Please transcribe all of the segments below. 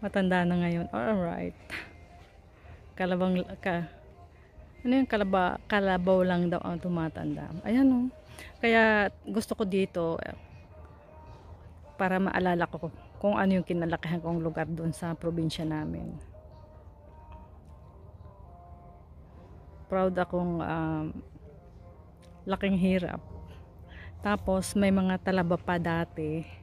Matanda na ngayon. Alright. Kalabang ano yung kalabaw lang daw ang tumatanda. Ayan oh. Kaya gusto ko dito para maalala ko kung ano yung kinalakihan kong lugar doon sa probinsya namin. Proud akong laking hirap. Tapos may mga talaba pa dati.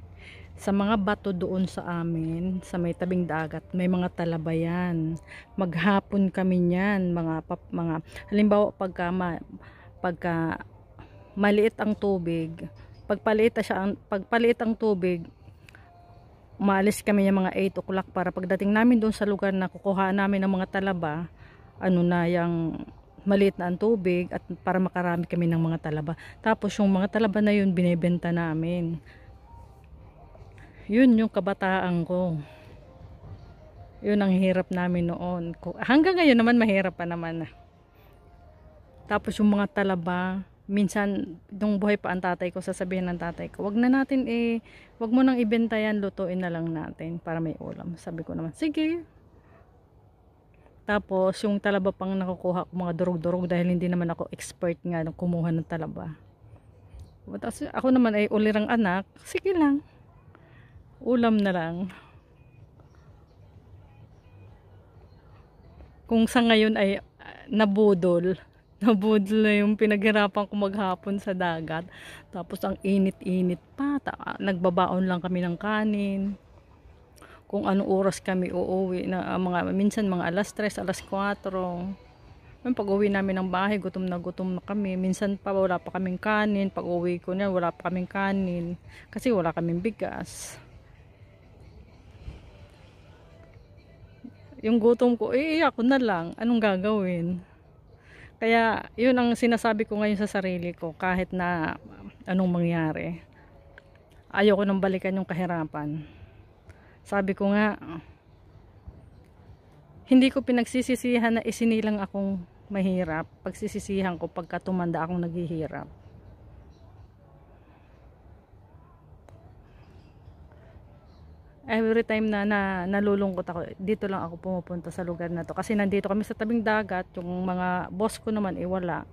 Sa mga bato doon sa amin, sa may tabing dagat, may mga talaba yan. Maghapon kami niyan, mga halimbawa pagka maliit ang tubig, pagpaliit ang tubig, umalis kami ng mga 8 o'clock para pagdating namin doon sa lugar na kukuha namin ng mga talaba, ano na yung maliit na ang tubig at para makarami kami ng mga talaba. Tapos yung mga talaba na yun binebenta namin. Yun yung kabataan ko. Yun ang hirap namin noon. Hanggang ngayon naman mahirap pa naman. Tapos yung mga talaba, minsan nung buhay pa ang tatay ko, sasabihin ng tatay ko, wag mo nang ibenta yan, lutuin na lang natin para may ulam. Sabi ko naman, sige. Tapos yung talaba pang nakukuha ko, mga durog-durog, dahil hindi naman ako expert nga nung kumuha ng talaba. Tapos ako naman ay ulirang anak, sige lang. Ulam na lang. Kung sa ngayon ay nabudol na yung pinaghirapan ko maghapon sa dagat. Tapos ang init-init pa. Nagbabaon lang kami ng kanin. Kung anong oras kami uuwi na minsan mga alas 3, alas 4. Pag uwi namin ng bahay, gutom na kami. Minsan pa wala pa kaming kanin. Pag uwi ko na, wala pa kaming kanin. Kasi wala kaming bigas. Yung gutom ko, ako na lang. Anong gagawin? Kaya, yun ang sinasabi ko ngayon sa sarili ko. Kahit na anong mangyari. Ayoko nang balikan yung kahirapan. Sabi ko nga, hindi ko pinagsisisihan na isinilang akong mahirap. Pagsisisihan ko pagka tumanda akong naghihirap. Every time na nalulungkot ako, dito lang ako pumupunta sa lugar na to. Kasi nandito kami sa tabing dagat, yung mga boss ko naman wala.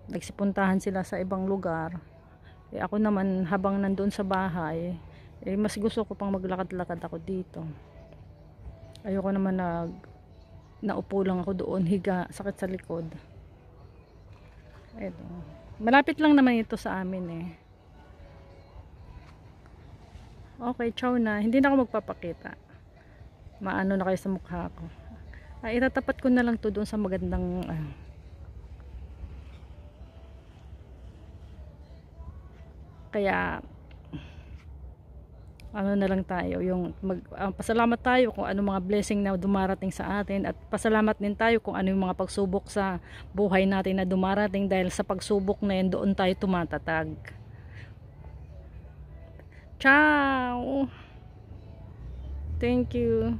Nagsipuntahan sila sa ibang lugar. Ako naman habang nandun sa bahay, mas gusto ko pang maglakad-lakad ako dito. Ayoko naman naupo lang ako doon, higa, sakit sa likod. Eto. Malapit lang naman ito sa amin eh. Okay, ciao na. Hindi na ako magpapakita. Maano na kayo sa mukha ko. Itatapat ko na lang to doon sa magandang kaya ano na lang tayo, yung pasalamat tayo kung ano mga blessing na dumarating sa atin, at pasalamat din tayo kung ano yung mga pagsubok sa buhay natin na dumarating, dahil sa pagsubok na yun, doon tayo tumatatag. Ciao! Thank you.